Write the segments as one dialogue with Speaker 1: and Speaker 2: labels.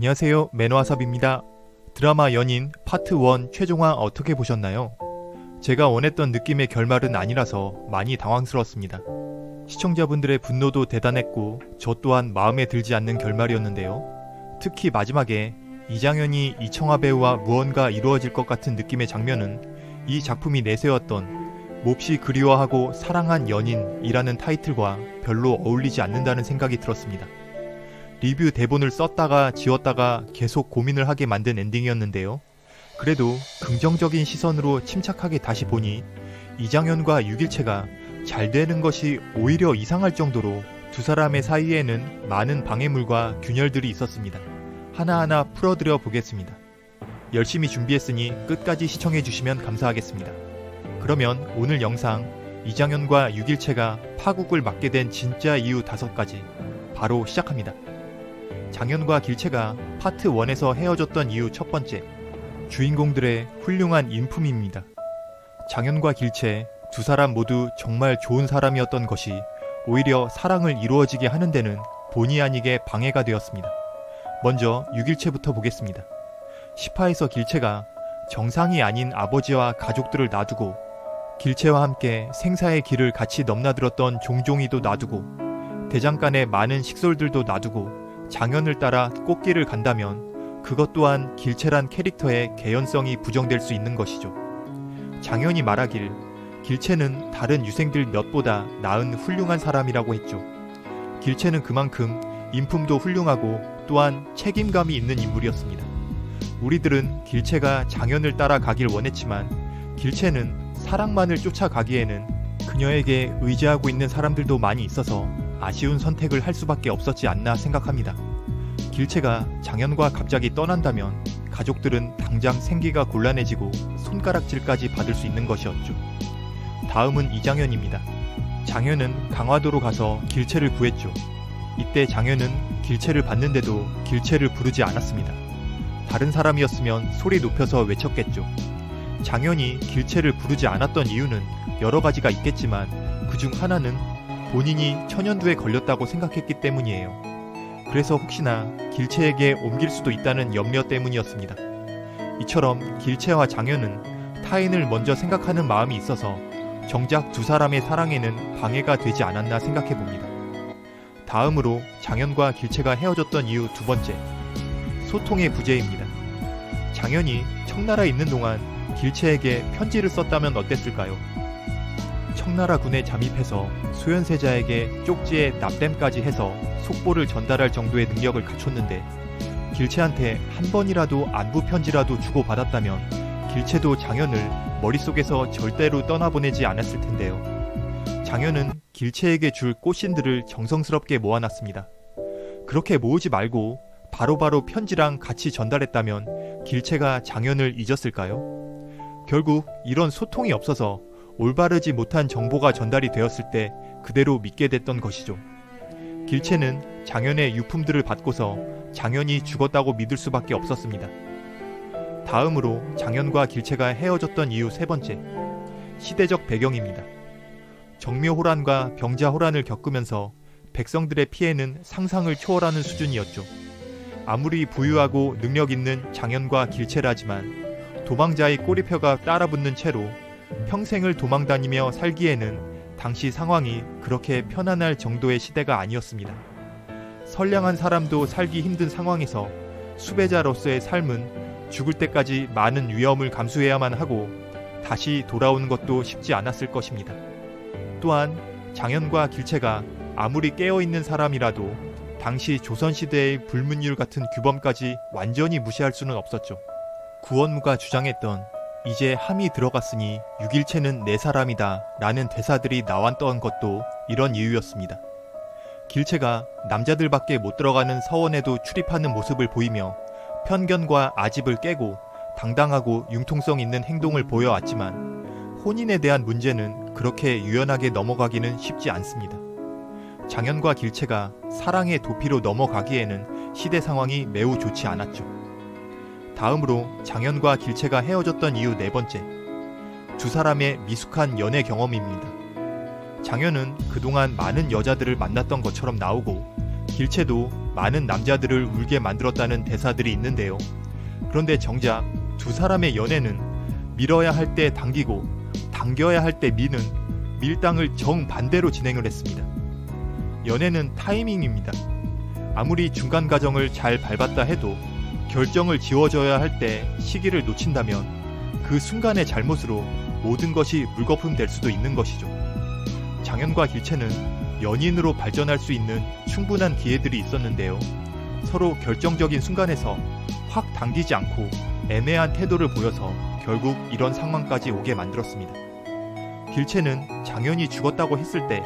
Speaker 1: 안녕하세요, 매너와삽입니다. 드라마 연인 파트 1 최종화 어떻게 보셨나요? 제가 원했던 느낌의 결말은 아니라서 많이 당황스러웠습니다. 시청자분들의 분노도 대단했고 저 또한 마음에 들지 않는 결말이었는데요. 특히 마지막에 이장현이 이청아 배우와 무언가 이루어질 것 같은 느낌의 장면은 이 작품이 내세웠던 몹시 그리워하고 사랑한 연인이라는 타이틀과 별로 어울리지 않는다는 생각이 들었습니다. 리뷰 대본을 썼다가 지웠다가 계속 고민을 하게 만든 엔딩이었는데요. 그래도 긍정적인 시선으로 침착하게 다시 보니 이장현과 유길채가 잘 되는 것이 오히려 이상할 정도로 두 사람의 사이에는 많은 방해물과 균열들이 있었습니다. 하나하나 풀어드려 보겠습니다. 열심히 준비했으니 끝까지 시청해주시면 감사하겠습니다. 그러면 오늘 영상 이장현과 유길채가 파국을 맞게 된 진짜 이유 5가지 바로 시작합니다. 장현과 길채가 파트 1에서 헤어졌던 이유 첫 번째, 주인공들의 훌륭한 인품입니다. 장현과 길채 두 사람 모두 정말 좋은 사람이었던 것이 오히려 사랑을 이루어지게 하는 데는 본의 아니게 방해가 되었습니다. 먼저 유길채부터 보겠습니다. 10화에서 길채가 정상이 아닌 아버지와 가족들을 놔두고 길채와 함께 생사의 길을 같이 넘나들었던 종종이도 놔두고 대장간의 많은 식솔들도 놔두고 장현을 따라 꽃길을 간다면 그것 또한 길채란 캐릭터의 개연성이 부정될 수 있는 것이죠. 장현이 말하길 길채는 다른 유생들 몇보다 나은 훌륭한 사람이라고 했죠. 길채는 그만큼 인품도 훌륭하고 또한 책임감이 있는 인물이었습니다. 우리들은 길채가 장현을 따라가길 원했지만 길채는 사랑만을 쫓아가기에는 그녀에게 의지하고 있는 사람들도 많이 있어서 아쉬운 선택을 할 수밖에 없었지 않나 생각합니다. 길채가 장현과 갑자기 떠난다면 가족들은 당장 생계가 곤란해지고 손가락질까지 받을 수 있는 것이었죠. 다음은 이장현입니다. 장현은 강화도로 가서 길채를 구했죠. 이때 장현은 길채를 봤는데도 길채를 부르지 않았습니다. 다른 사람이었으면 소리 높여서 외쳤겠죠. 장현이 길채를 부르지 않았던 이유는 여러 가지가 있겠지만 그중 하나는 본인이 천연두에 걸렸다고 생각했기 때문이에요. 그래서 혹시나 길채에게 옮길 수도 있다는 염려 때문이었습니다. 이처럼 길채와 장현은 타인을 먼저 생각하는 마음이 있어서 정작 두 사람의 사랑에는 방해가 되지 않았나 생각해봅니다. 다음으로 장현과 길채가 헤어졌던 이유 2번째, 소통의 부재입니다. 장현이 청나라에 있는 동안 길채에게 편지를 썼다면 어땠을까요? 청나라 군에 잠입해서 소현세자에게 쪽지에 납땜까지 해서 속보를 전달할 정도의 능력을 갖췄는데 길채한테 한 번이라도 안부 편지라도 주고받았다면 길채도 장현을 머릿속에서 절대로 떠나보내지 않았을 텐데요. 장현은 길채에게 줄 꽃신들을 정성스럽게 모아놨습니다. 그렇게 모으지 말고 바로바로 편지랑 같이 전달했다면 길채가 장현을 잊었을까요? 결국 이런 소통이 없어서 올바르지 못한 정보가 전달이 되었을 때 그대로 믿게 됐던 것이죠. 길채는 장현의 유품들을 받고서 장현이 죽었다고 믿을 수밖에 없었습니다. 다음으로 장현과 길채가 헤어졌던 이유 3번째, 시대적 배경입니다. 정묘호란과 병자호란을 겪으면서 백성들의 피해는 상상을 초월하는 수준이었죠. 아무리 부유하고 능력 있는 장현과 길채라지만 도망자의 꼬리표가 따라붙는 채로 평생을 도망다니며 살기에는 당시 상황이 그렇게 편안할 정도의 시대가 아니었습니다. 선량한 사람도 살기 힘든 상황에서 수배자로서의 삶은 죽을 때까지 많은 위험을 감수해야만 하고 다시 돌아오는 것도 쉽지 않았을 것입니다. 또한 장현과 길채가 아무리 깨어있는 사람이라도 당시 조선시대의 불문율 같은 규범까지 완전히 무시할 수는 없었죠. 구원무가 주장했던 이제 함이 들어갔으니 유길채는 내 사람이다 라는 대사들이 나왔던 것도 이런 이유였습니다. 길채가 남자들밖에 못 들어가는 서원에도 출입하는 모습을 보이며 편견과 아집을 깨고 당당하고 융통성 있는 행동을 보여왔지만 혼인에 대한 문제는 그렇게 유연하게 넘어가기는 쉽지 않습니다. 장현과 길채가 사랑의 도피로 넘어가기에는 시대 상황이 매우 좋지 않았죠. 다음으로 장현과 길채가 헤어졌던 이유 4번째, 두 사람의 미숙한 연애 경험입니다. 장현은 그동안 많은 여자들을 만났던 것처럼 나오고 길채도 많은 남자들을 울게 만들었다는 대사들이 있는데요. 그런데 정작 두 사람의 연애는 밀어야 할 때 당기고 당겨야 할 때 미는 밀당을 정반대로 진행을 했습니다. 연애는 타이밍입니다. 아무리 중간 과정을 잘 밟았다 해도 결정을 지어줘야 할 때 시기를 놓친다면 그 순간의 잘못으로 모든 것이 물거품 될 수도 있는 것이죠. 장현과 길채는 연인으로 발전할 수 있는 충분한 기회들이 있었는데요. 서로 결정적인 순간에서 확 당기지 않고 애매한 태도를 보여서 결국 이런 상황까지 오게 만들었습니다. 길채는 장현이 죽었다고 했을 때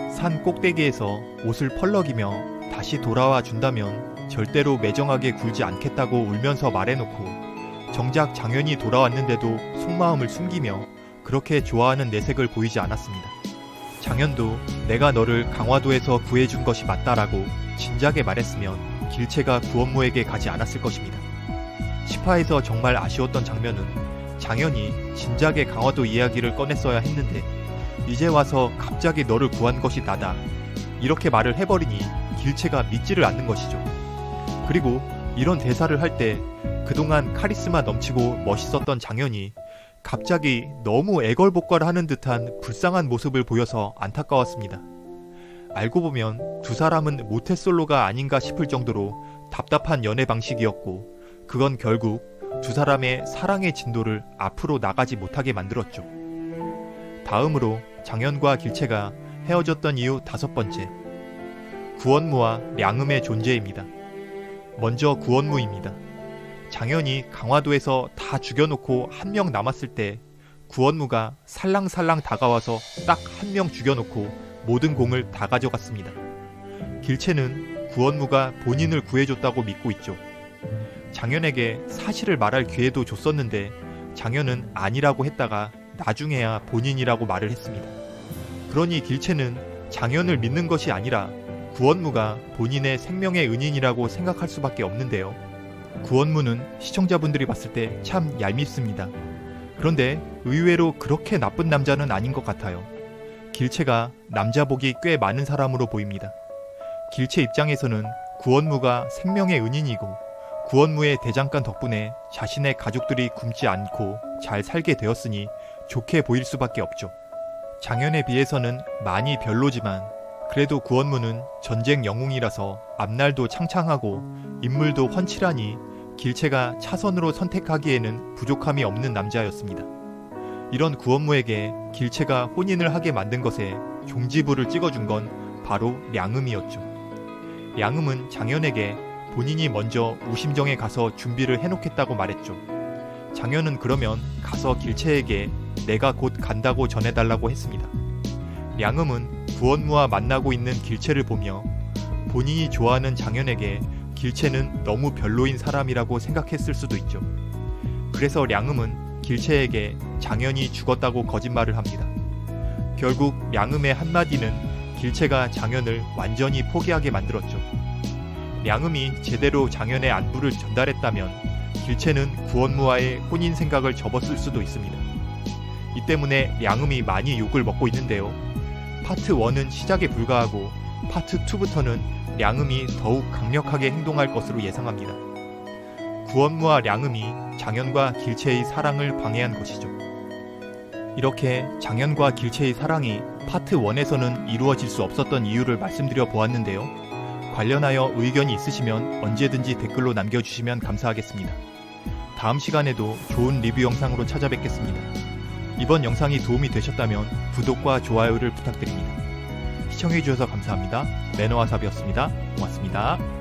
Speaker 1: 산 꼭대기에서 옷을 펄럭이며 다시 돌아와 준다면 절대로 매정하게 굴지 않겠다고 울면서 말해놓고 정작 장현이 돌아왔는데도 속마음을 숨기며 그렇게 좋아하는 내색을 보이지 않았습니다. 장현도 내가 너를 강화도에서 구해준 것이 맞다라고 진작에 말했으면 길채가 구원무에게 가지 않았을 것입니다. 10화에서 정말 아쉬웠던 장면은 장현이 진작에 강화도 이야기를 꺼냈어야 했는데 이제 와서 갑자기 너를 구한 것이 나다 이렇게 말을 해버리니 길채가 믿지를 않는 것이죠. 그리고 이런 대사를 할 때 그동안 카리스마 넘치고 멋있었던 장현이 갑자기 너무 애걸복걸 하는 듯한 불쌍한 모습을 보여서 안타까웠습니다. 알고 보면 두 사람은 모태솔로가 아닌가 싶을 정도로 답답한 연애 방식이었고 그건 결국 두 사람의 사랑의 진도를 앞으로 나가지 못하게 만들었죠. 다음으로 장현과 길채가 헤어졌던 이유 5번째, 구원무와 량음의 존재입니다. 먼저 구원무입니다. 장현이 강화도에서 다 죽여놓고 한 명 남았을 때 구원무가 살랑살랑 다가와서 딱 한 명 죽여놓고 모든 공을 다 가져갔습니다. 길채는 구원무가 본인을 구해줬다고 믿고 있죠. 장현에게 사실을 말할 기회도 줬었는데 장현은 아니라고 했다가 나중에야 본인이라고 말을 했습니다. 그러니 길채는 장현을 믿는 것이 아니라 구원무가 본인의 생명의 은인이라고 생각할 수밖에 없는데요. 구원무는 시청자분들이 봤을 때 참 얄밉습니다. 그런데 의외로 그렇게 나쁜 남자는 아닌 것 같아요. 길채가 남자복이 꽤 많은 사람으로 보입니다. 길채 입장에서는 구원무가 생명의 은인이고 구원무의 대장간 덕분에 자신의 가족들이 굶지 않고 잘 살게 되었으니 좋게 보일 수밖에 없죠. 장현에 비해서는 많이 별로지만 그래도 구원무는 전쟁 영웅이라서 앞날도 창창하고 인물도 훤칠하니 길채가 차선으로 선택하기에는 부족함이 없는 남자였습니다. 이런 구원무에게 길채가 혼인을 하게 만든 것에 종지부를 찍어준 건 바로 량음이었죠. 량음은 장현에게 본인이 먼저 우심정에 가서 준비를 해놓겠다고 말했죠. 장현은 그러면 가서 길채에게 내가 곧 간다고 전해달라고 했습니다. 량음은 구원무와 만나고 있는 길채를 보며 본인이 좋아하는 장현에게 길채는 너무 별로인 사람이라고 생각했을 수도 있죠. 그래서 량음은 길채에게 장현이 죽었다고 거짓말을 합니다. 결국 량음의 한마디는 길채가 장현을 완전히 포기하게 만들었죠. 량음이 제대로 장현의 안부를 전달했다면 길채는 구원무와의 혼인 생각을 접었을 수도 있습니다. 이 때문에 량음이 많이 욕을 먹고 있는데요. 파트 1은 시작에 불과하고 파트 2부터는 량음이 더욱 강력하게 행동할 것으로 예상합니다. 구원무와 량음이 장현과 길채의 사랑을 방해한 것이죠. 이렇게 장현과 길채의 사랑이 파트 1에서는 이루어질 수 없었던 이유를 말씀드려 보았는데요. 관련하여 의견이 있으시면 언제든지 댓글로 남겨주시면 감사하겠습니다. 다음 시간에도 좋은 리뷰 영상으로 찾아뵙겠습니다. 이번 영상이 도움이 되셨다면 구독과 좋아요를 부탁드립니다. 시청해주셔서 감사합니다. 매너와삽이었습니다. 고맙습니다.